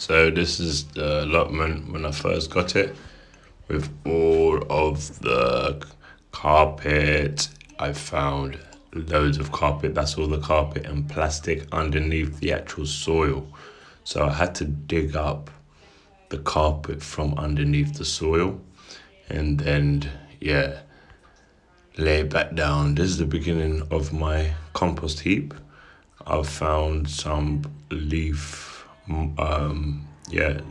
So this is the allotment when I first got it, with all of the carpet. I found loads of carpet. That's all the carpet and plastic underneath the actual soil. So I had to dig up the carpet from underneath the soil and then, yeah, lay it back down. This is the beginning of my compost heap. I've found some yeah,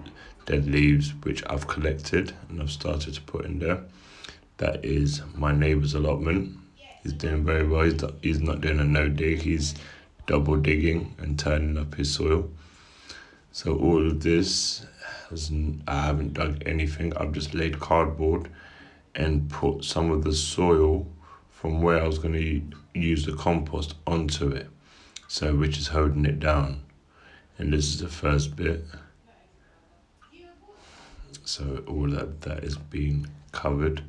dead leaves which I've collected and I've started to put in there. That is my neighbour's allotment. He's doing very well. He's not doing a no dig. He's double digging and turning up his soil. So all of this, I haven't dug anything. I've just laid cardboard and put some of the soil from where I was going to use the compost onto it. So which is holding it down. And this is the first bit. So all that is being covered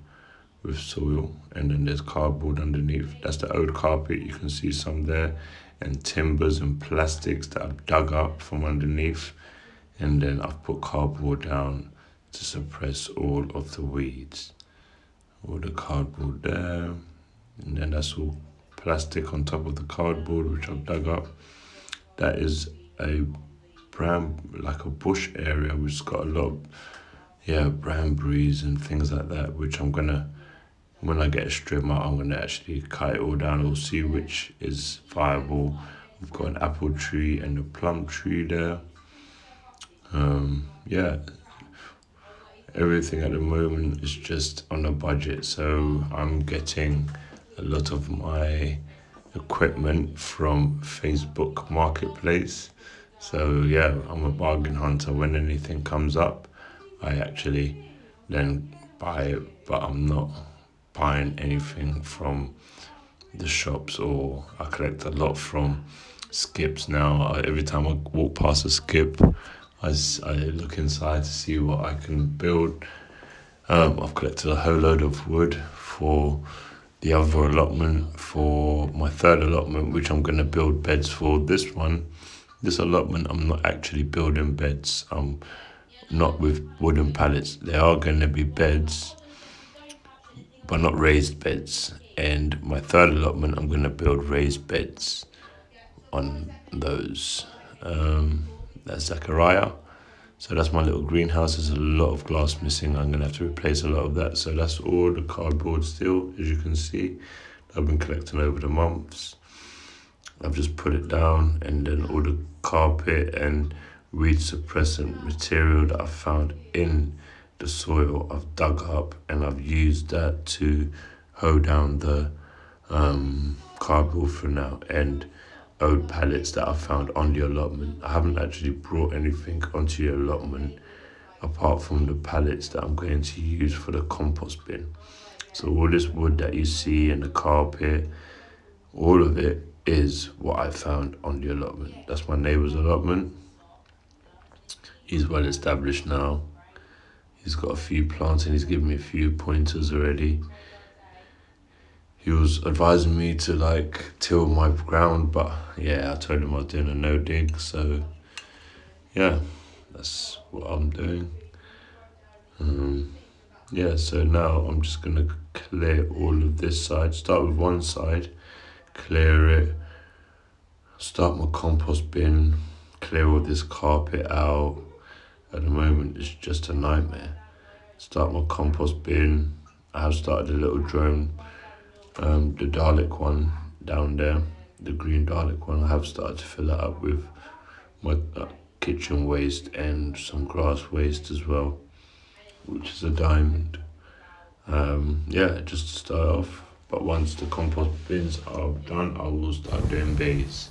with soil, and then there's cardboard underneath. That's the old carpet, you can see some there, and timbers and plastics that I've dug up from underneath, and then I've put cardboard down to suppress all of the weeds. All the cardboard there, and then that's all plastic on top of the cardboard which I've dug up. That is a like a bush area which's got a lot of bramberries and things like that, which I'm gonna, when I get a strimmer, I'm gonna actually cut it all down. We'll see which is viable. We've got an apple tree and a plum tree there. Everything at the moment is just on a budget, so I'm getting a lot of my equipment from Facebook Marketplace. So yeah, I'm a bargain hunter. When anything comes up, I actually then buy it, but I'm not buying anything from the shops, or I collect a lot from skips now. Every time I walk past a skip, I look inside to see what I can build. I've collected a whole load of wood for the other allotment, for my third allotment, which I'm going to build beds for. This allotment, I'm not actually building beds. Not with wooden pallets. There are going to be beds, but not raised beds. And my third allotment, I'm going to build raised beds on those. That's Zachariah. So that's my little greenhouse. There's a lot of glass missing. I'm going to have to replace a lot of that. So that's all the cardboard still, as you can see. I've been collecting over the months. I've just put it down, and then all the carpet and weed suppressant material that I've found in the soil, I've dug up, and I've used that to hold down the cardboard for now, and old pallets that I found on the allotment. I haven't actually brought anything onto the allotment apart from the pallets that I'm going to use for the compost bin. So all this wood that you see and the carpet, all of it is what I found on the allotment. That's my neighbour's allotment. He's well established now. He's got a few plants and he's given me a few pointers already. He was advising me to till my ground, but yeah, I told him I was doing a no dig, so yeah, that's what I'm doing. So now I'm just gonna clear all of this side, start with one side, clear it, start my compost bin, clear all this carpet out. At the moment it's just a nightmare. Start my compost bin. I have started a little drone, the Dalek one down there, the green Dalek one. I have started to fill that up with my kitchen waste and some grass waste as well, which is a diamond. Just to start off. But once the compost bins are done, I will start doing bays.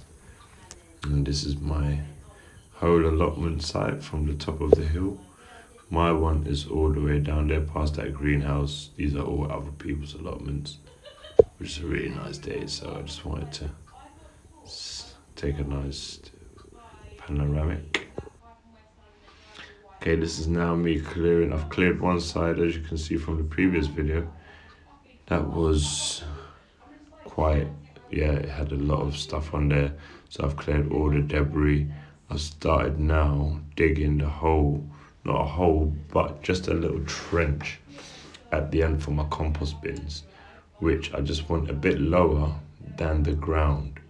And this is my whole allotment site from the top of the hill. My one is all the way down there past that greenhouse. These are all other people's allotments, which is a really nice day. So I just wanted to take a nice panoramic. Okay, this is now me clearing. I've cleared one side, as you can see from the previous video. That was it had a lot of stuff on there. So I've cleared all the debris. I've started now digging the hole, not a hole, but just a little trench at the end for my compost bins, which I just want a bit lower than the ground.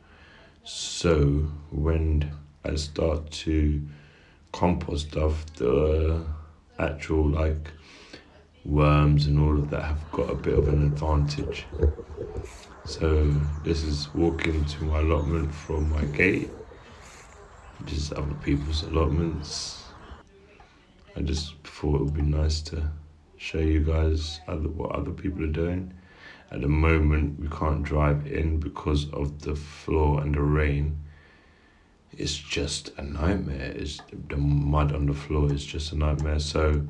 So when I start to compost stuff, the actual like worms and all of that have got a bit of an advantage. So this is walking to my allotment from my gate, which is other people's allotments. I just thought it would be nice to show you guys what other people are doing. At the moment, we can't drive in because of the floor and the rain. It's just a nightmare. The mud on the floor is just a nightmare. So,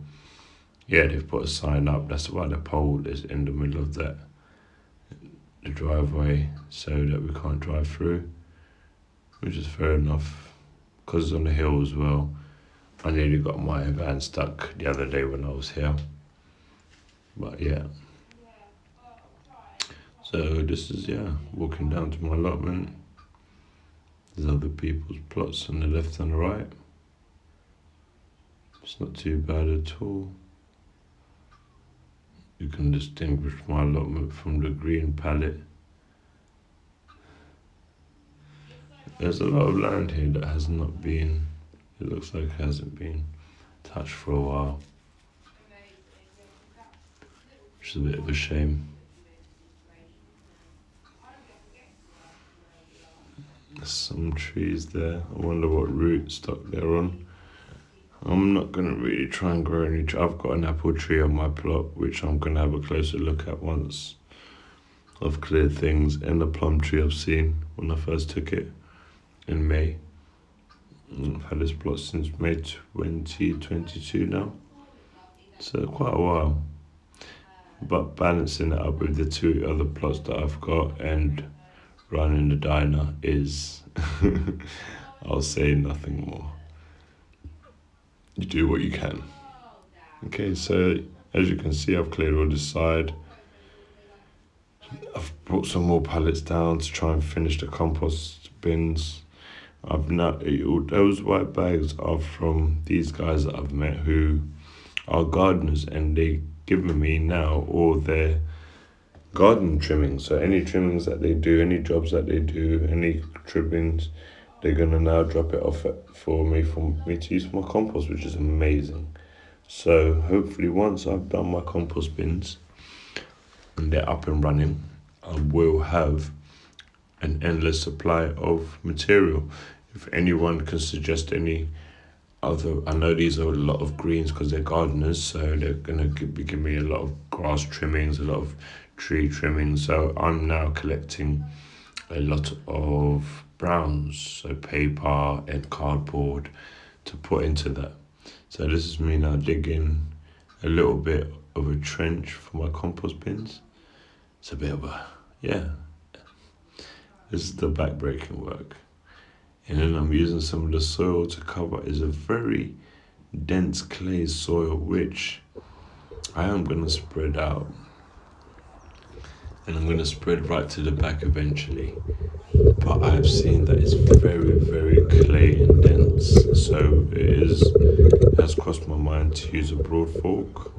yeah, they've put a sign up. That's why the pole is in the middle of the driveway, so that we can't drive through, which is fair enough, because it's on the hill as well. I nearly got my van stuck the other day when I was here. But yeah. So this is, walking down to my allotment. There's other people's plots on the left and the right. It's not too bad at all. You can distinguish my allotment from the green palette. There's a lot of land here that has not been, it looks like it hasn't been touched for a while, which is a bit of a shame. There's some trees there. I wonder what rootstock they're on. I'm not going to really try and grow any. I've got an apple tree on my plot, which I'm going to have a closer look at once I've cleared things, and the plum tree I've seen when I first took it in May. I've had this plot since May 2022 now, so quite a while. But balancing it up with the two other plots that I've got and running the diner is, I'll say nothing more. You do what you can. Okay, so as you can see, I've cleared all this side. I've brought some more pallets down to try and finish the compost bins. Those white bags are from these guys that I've met who are gardeners, and they given me now all their garden trimmings. So any trimmings that they do, any jobs that they do, any trimmings, they're gonna now drop it off for me to use for my compost, which is amazing. So hopefully once I've done my compost bins and they're up and running, I will have an endless supply of material. If anyone can suggest any other, I know these are a lot of greens because they're gardeners, so they're gonna be giving me a lot of grass trimmings, a lot of tree trimmings. So I'm now collecting a lot of browns, so paper and cardboard to put into that. So this is me now digging a little bit of a trench for my compost bins. It's a bit of this is the back-breaking work. And then I'm using some of the soil to cover. It's a very dense clay soil, which I am going to spread out. And I'm going to spread right to the back eventually. But I've seen that it's very, very clay and dense. So it has crossed my mind to use a broad fork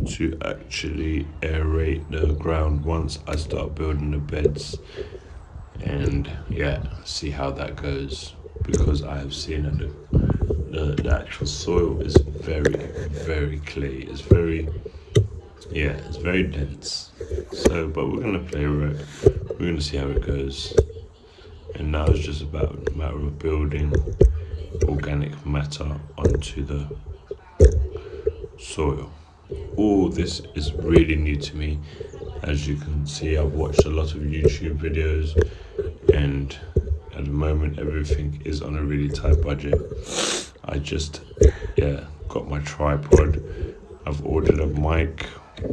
to actually aerate the ground once I start building the beds. And see how that goes, because I have seen that the actual soil is very, very clay. It's very dense. So, but we're gonna play with it. We're gonna see how it goes. And now it's just about a matter of building organic matter onto the soil. All this is really new to me. As you can see, I've watched a lot of YouTube videos, and at the moment everything is on a really tight budget. I just got my tripod. I've ordered a mic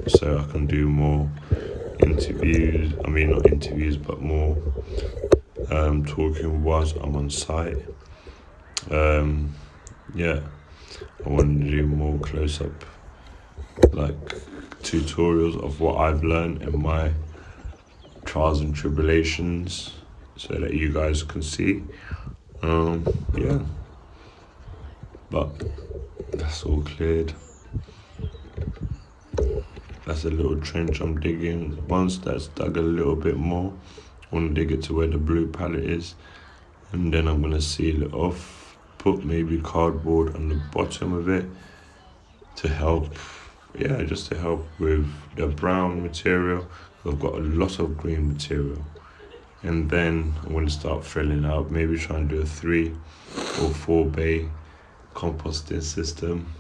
so I can do more interviews. I mean, not interviews, but more talking whilst I'm on site. I want to do more close-up like tutorials of what I've learned in my trials and tribulations, so that you guys can see. But that's all cleared. That's a little trench I'm digging. Once that's dug a little bit more, I want to dig it to where the blue pallet is, and then I'm going to seal it off, put maybe cardboard on the bottom of it to help, just to help with the brown material. I've got a lot of green material. And then I'm going to start filling out, maybe try and do a 3 or 4 bay composting system.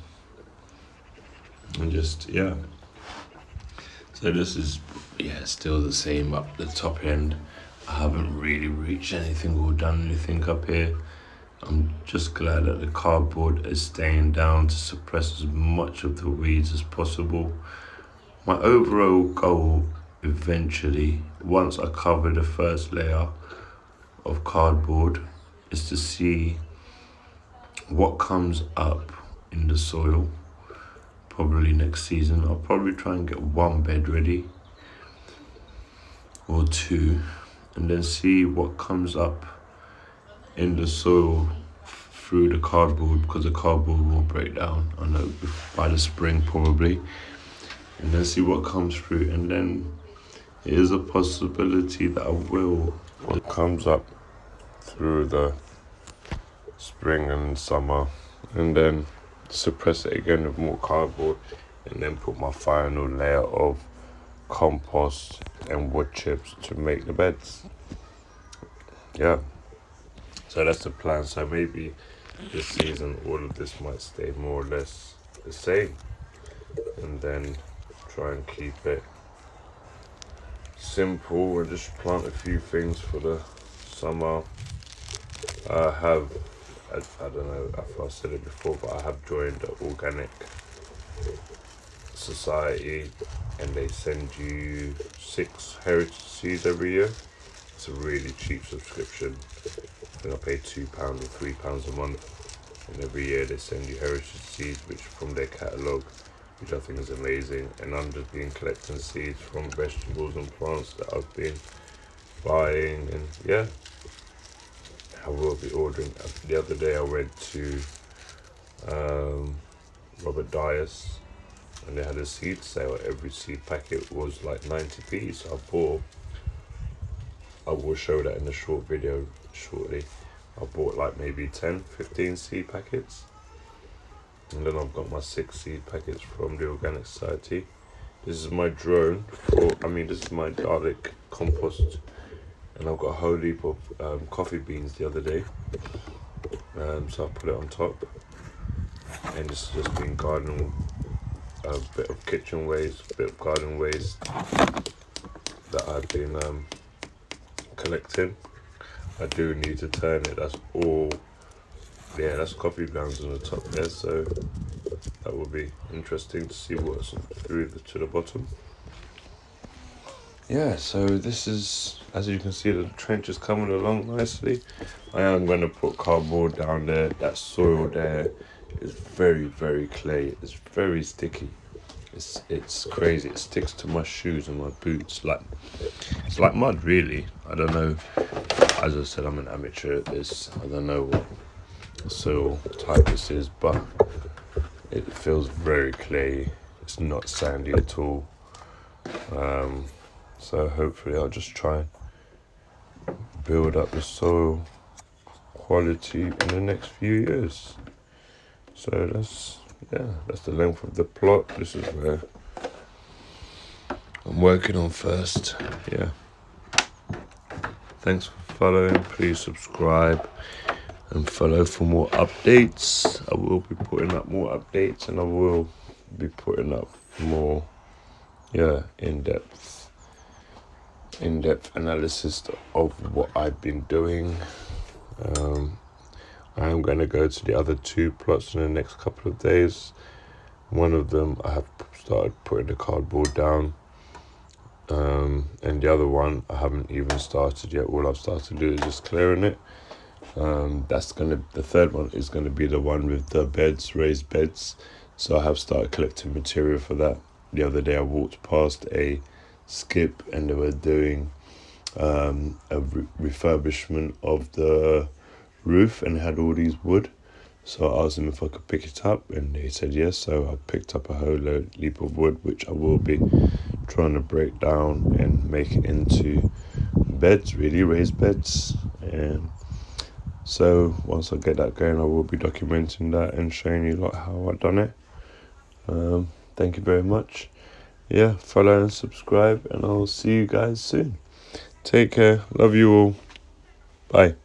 And just, So this is, still the same up the top end. I haven't really reached anything or done anything up here. I'm just glad that the cardboard is staying down to suppress as much of the weeds as possible. My overall goal eventually, once I cover the first layer of cardboard, is to see what comes up in the soil. Probably next season, I'll probably try and get 1 bed ready or 2, and then see what comes up in the soil through the cardboard, because the cardboard will break down, I know, by the spring probably, and then see what comes through. And then it is a possibility that I will, what comes up through the spring and summer, and then suppress it again with more cardboard, and then put my final layer of compost and wood chips to make the beds. So that's the plan. So maybe this season all of this might stay more or less the same, and then try and keep it simple and just plant a few things for the summer. I don't know if I said it before, but I have joined the Organic Society, and they send you 6 heritage seeds every year. It's a really cheap subscription. I think I pay £2 or £3 a month, and every year they send you heritage seeds, which from their catalogue, which I think is amazing. And I'm just been collecting seeds from vegetables and plants that I've been buying, and I will be ordering. The other day I went to Robert Dyer's, and they had a seed sale. Every seed packet was like 90p, so I will show that in a short video shortly. I bought like maybe 10-15 seed packets, and then I've got my 6 seed packets from the Organic Society. This is my drone, this is my garlic compost, and I've got a whole heap of coffee beans the other day, so I put it on top, and this has just been gardening, a bit of kitchen waste, a bit of garden waste that I've been collecting. I do need to turn it. That's all. That's coffee grounds on the top there, so that will be interesting to see what's through to the bottom. So this is, as you can see, the trench is coming along nicely. I am going to put cardboard down there. That soil there is very, very clay. It's very sticky. It's crazy. It sticks to my shoes and my boots. It's like mud, really. I don't know. As I said, I'm an amateur at this. I don't know what soil type this is, but it feels very clay. It's not sandy at all. So hopefully I'll just try and build up the soil quality in the next few years. So that's the length of the plot. This is where I'm working on first. Thanks for following. Please subscribe and follow for more updates. I will be putting up more updates, and I will be putting up more in-depth analysis of what I've been doing. I am going to go to the other 2 plots in the next couple of days. One of them I have started putting the cardboard down, and the other one I haven't even started yet. All I've started to do is just clearing it. The third one is going to be the one with the beds, raised beds. So I have started collecting material for that. The other day I walked past a skip, and they were doing a refurbishment of the roof, and had all these wood. So I asked him if I could pick it up, and he said yes. So I picked up a whole leap of wood, which I will be trying to break down and make it into beds, really raised beds. And so once I get that going, I will be documenting that and showing you like how I done it. Thank you very much. Yeah, follow and subscribe, and I'll see you guys soon. Take care. Love you all. Bye.